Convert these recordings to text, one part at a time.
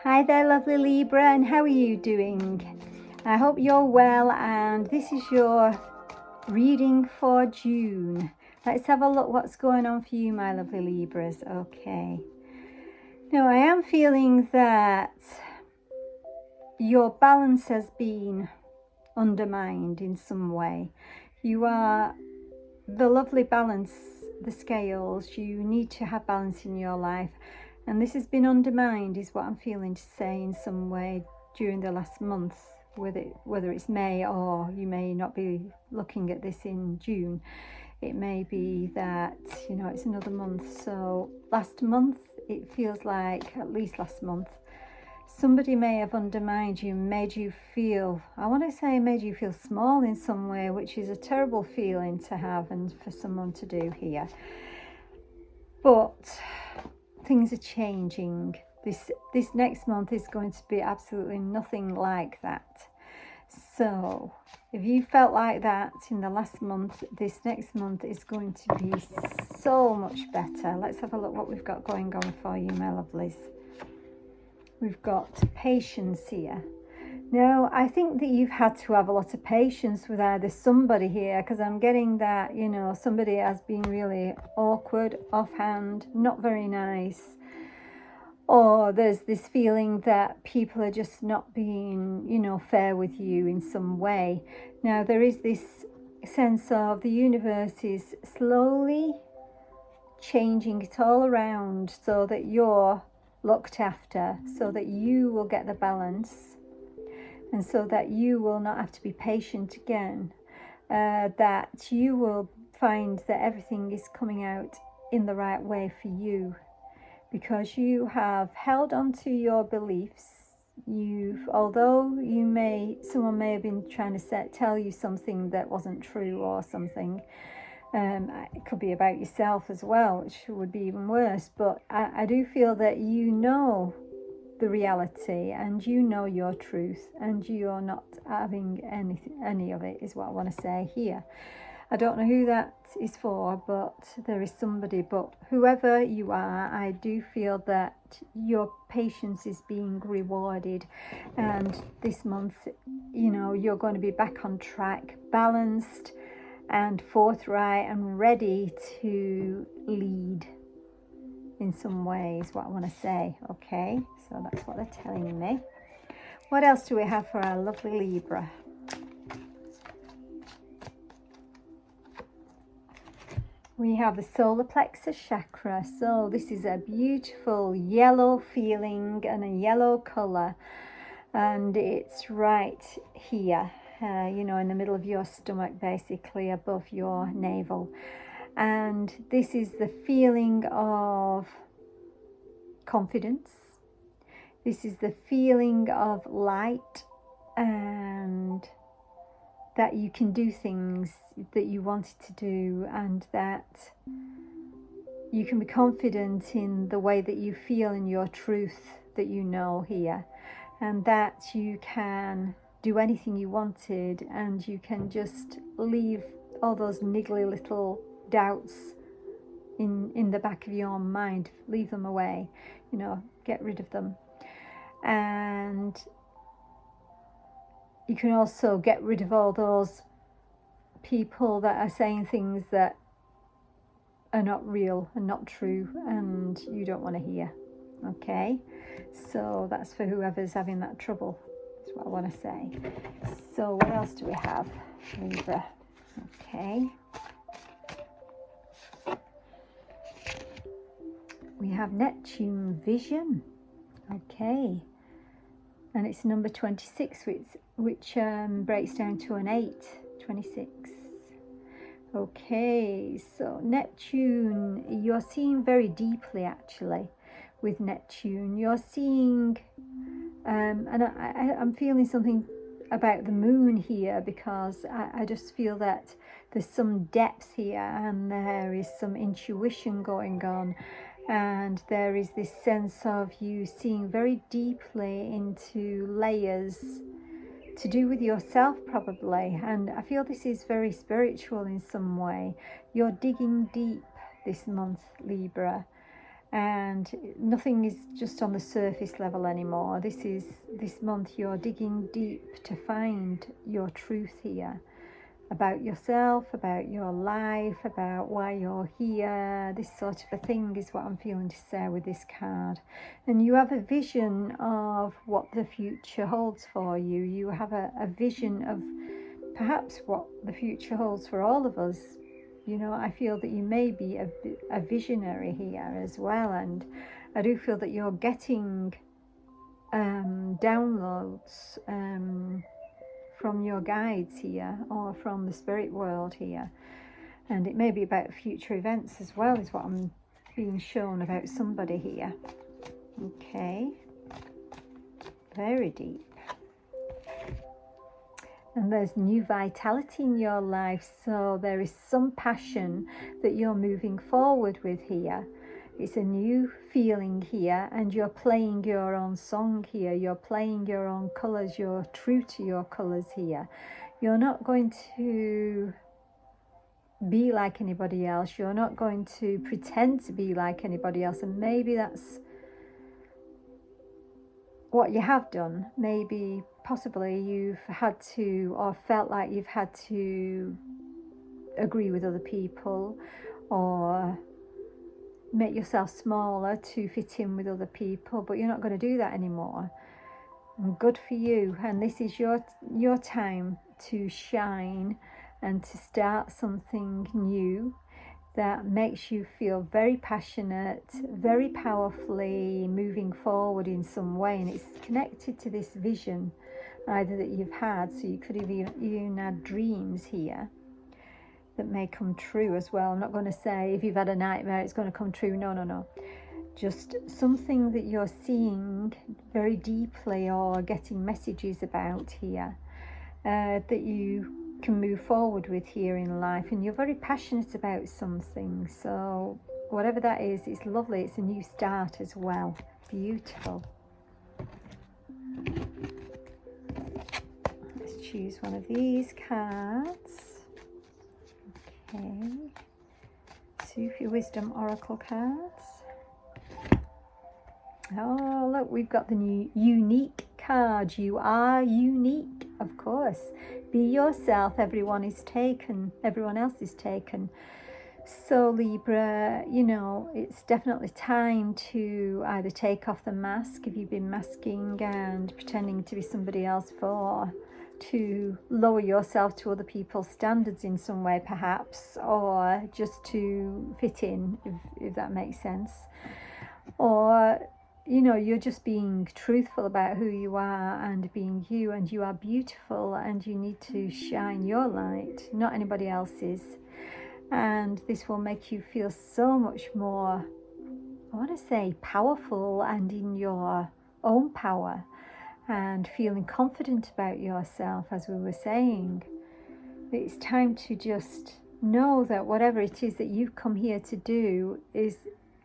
Hi there, lovely Libra, and how are you doing? I hope you're well, and this is your reading for June. Let's have a look what's going on for you, my lovely Libras. Okay. Now, I am feeling that your balance has been undermined in some way. You are the lovely balance, the scales. You need to have balance in your life. And this has been undermined is what I'm feeling to say in some way during the last month, whether it's May or you may not be looking at this in June. It may be that, it's another month. So last month, it feels like, at least last month, somebody may have undermined you, made you feel small in some way, which is a terrible feeling to have and for someone to do here. But things are changing. This next month is going to be absolutely nothing like that. So if you felt like that in the last month, this next month is going to be so much better. Let's have a look what we've got going on for you, my lovelies. We've got patience here. Now, I think that you've had to have a lot of patience with either somebody here, because I'm getting that, somebody has been really awkward, offhand, not very nice. Or there's this feeling that people are just not being, fair with you in some way. Now, there is this sense of the universe is slowly changing it all around so that you're looked after, so that you will get the balance, and so that you will not have to be patient again, that you will find that everything is coming out in the right way for you, because you have held on to your beliefs. Although someone may have been trying to tell you something that wasn't true or something. It could be about yourself as well, which would be even worse. But I do feel that you know the reality and you know your truth, and you're not having any of it, is what I want to say here. I don't know who that is for, but there is somebody. But whoever you are, I do feel that your patience is being rewarded. And this month, you're going to be back on track, balanced and forthright and ready to lead in some ways, what I want to say. Okay, so that's what they're telling me. What else do we have for our lovely Libra? We have the solar plexus chakra. So this is a beautiful yellow feeling and a yellow color, and it's right here, in the middle of your stomach, basically above your navel. And this is the feeling of confidence. This is the feeling of light, and that you can do things that you wanted to do, and that you can be confident in the way that you feel in your truth that you know here, and that you can do anything you wanted, and you can just leave all those niggly little doubts in the back of your mind, leave them away, get rid of them. And you can also get rid of all those people that are saying things that are not real and not true and you don't want to hear. Okay, so that's for whoever's having that trouble. That's what I want to say. So what else do we have, Libra? Okay, we have Neptune vision. Okay, and it's number 26, which breaks down to an 8, 26. Okay, so Neptune, you're seeing very deeply actually with Neptune. You're seeing, and I'm feeling something about the moon here, because I just feel that there's some depth here, and there is some intuition going on. And there is this sense of you seeing very deeply into layers to do with yourself, probably. And I feel this is very spiritual in some way. You're digging deep this month, Libra. and nothing is just on the surface level anymore. This month you're digging deep to find your truth here, about yourself, about your life, about why you're here. This sort of a thing is what I'm feeling to say with this card. And you have a vision of what the future holds for you. You have a vision of perhaps what the future holds for all of us. You know, I feel that you may be a visionary here as well, and I do feel that you're getting downloads from your guides here, or from the spirit world here, and it may be about future events as well, is what I'm being shown about somebody here. Okay, very deep. And there's new vitality in your life, so there is some passion that you're moving forward with here. It's a new feeling here, and you're playing your own song here. You're playing your own colours. You're true to your colours here. You're not going to be like anybody else. You're not going to pretend to be like anybody else. And maybe that's what you have done. Maybe possibly you've had to, or felt like you've had to agree with other people, or make yourself smaller to fit in with other people, but you're not going to do that anymore. And good for you. And this is your time to shine and to start something new that makes you feel very passionate, very powerfully moving forward in some way. And it's connected to this vision either that you've had, so you could have even had dreams here that may come true as well. I'm not going to say if you've had a nightmare it's going to come true. No. Just something that you're seeing very deeply, or getting messages about here, that you can move forward with here in life. And you're very passionate about something, so whatever that is, it's lovely. It's a new start as well. Beautiful. Let's choose one of these cards. Okay, two for your wisdom oracle cards. Oh, look, we've got the new unique card. You are unique, of course. Be yourself. Everyone is taken. Everyone else is taken. So Libra, you know, it's definitely time to either take off the mask if you've been masking and pretending to be somebody else for, to lower yourself to other people's standards in some way perhaps, or just to fit in, if that makes sense. Or, you know, you're just being truthful about who you are and being you, and you are beautiful and you need to shine your light, not anybody else's. And this will make you feel so much more, I want to say, powerful and in your own power, and feeling confident about yourself, as we were saying. It's time to just know that whatever it is that you've come here to do is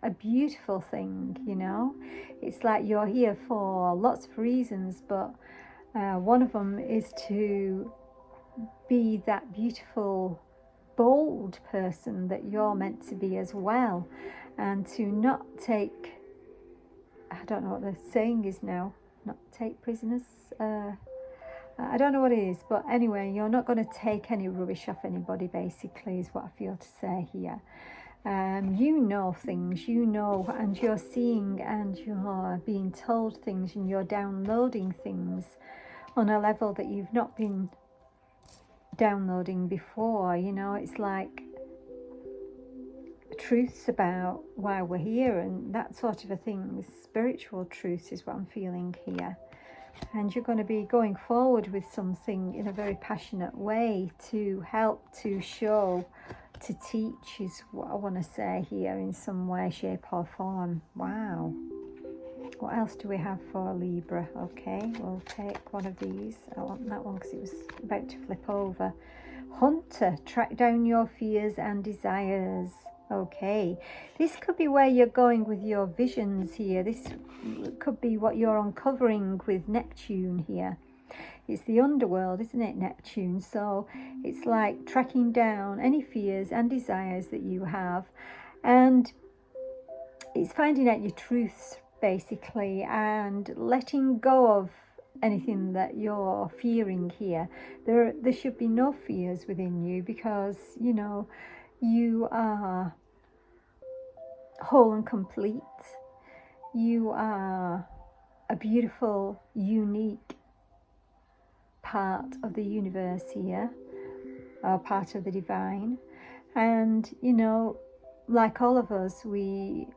a beautiful thing, you know. It's like you're here for lots of reasons, but one of them is to be that beautiful, bold person that you're meant to be as well, and to not take, I don't know what the saying is now, not take prisoners, I don't know what it is, but anyway, you're not going to take any rubbish off anybody, basically, is what I feel to say here. You know things, you know, and you're seeing and you're being told things, and you're downloading things on a level that you've not been downloading before. You know, it's like truths about why we're here and that sort of a thing. Spiritual truths is what I'm feeling here. And you're going to be going forward with something in a very passionate way to help, to show, to teach, is what I want to say here in some way, shape or form. Wow. What else do we have for Libra? Okay, we'll take one of these. I want that one because it was about to flip over. Hunter, track down your fears and desires. Okay, this could be where you're going with your visions here. This could be what you're uncovering with Neptune here. It's the underworld, isn't it, Neptune? So it's like tracking down any fears and desires that you have. And it's finding out your truths basically, and letting go of anything that you're fearing here. There should be no fears within you, because you know you are whole and complete. You are a beautiful, unique part of the universe here, or part of the divine. And you know, like all of us, we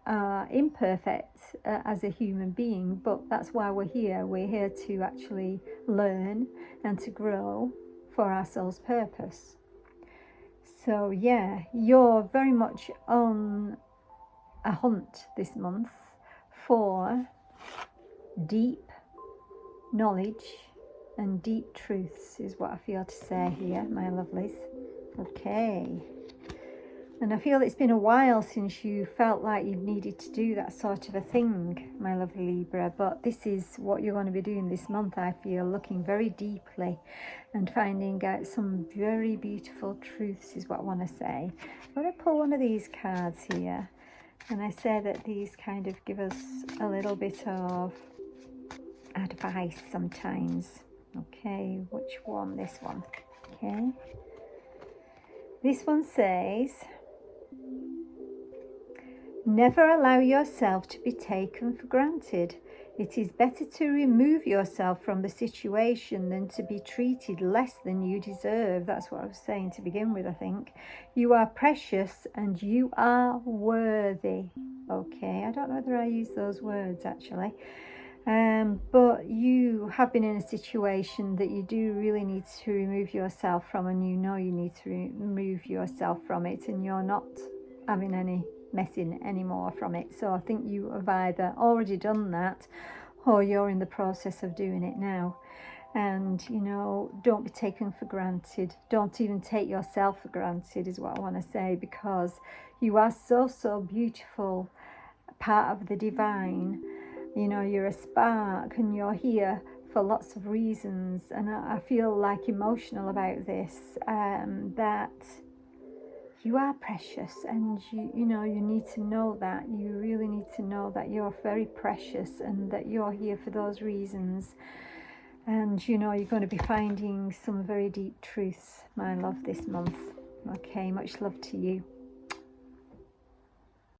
are imperfect as a human being, but that's why we're here. We're here to actually learn and to grow for our soul's purpose. So yeah, you're very much on a hunt this month for deep knowledge and deep truths, is what I feel to say here, my lovelies. Okay. And I feel it's been a while since you felt like you've needed to do that sort of a thing, my lovely Libra. But this is what you're going to be doing this month, I feel, looking very deeply and finding out some very beautiful truths, is what I want to say. I'm going to pull one of these cards here. And I say that these kind of give us a little bit of advice sometimes. Okay, which one? This one. Okay. This one says, never allow yourself to be taken for granted. It is better to remove yourself from the situation than to be treated less than you deserve. That's what I was saying to begin with, I think. You are precious and you are worthy. Okay, I don't know whether I use those words actually. But you have been in a situation that you do really need to remove yourself from, and you know you need to remove yourself from it, and you're not having any messing anymore from it. So I think you have either already done that or you're in the process of doing it now. And you know, don't be taken for granted. Don't even take yourself for granted, is what I want to say, because you are so beautiful, part of the divine. You know, you're a spark and you're here for lots of reasons. And I feel like emotional about this, that you are precious, and you know, you need to know that. You really need to know that you're very precious and that you're here for those reasons. And you know, you're going to be finding some very deep truths, my love, this month. Okay, much love to you.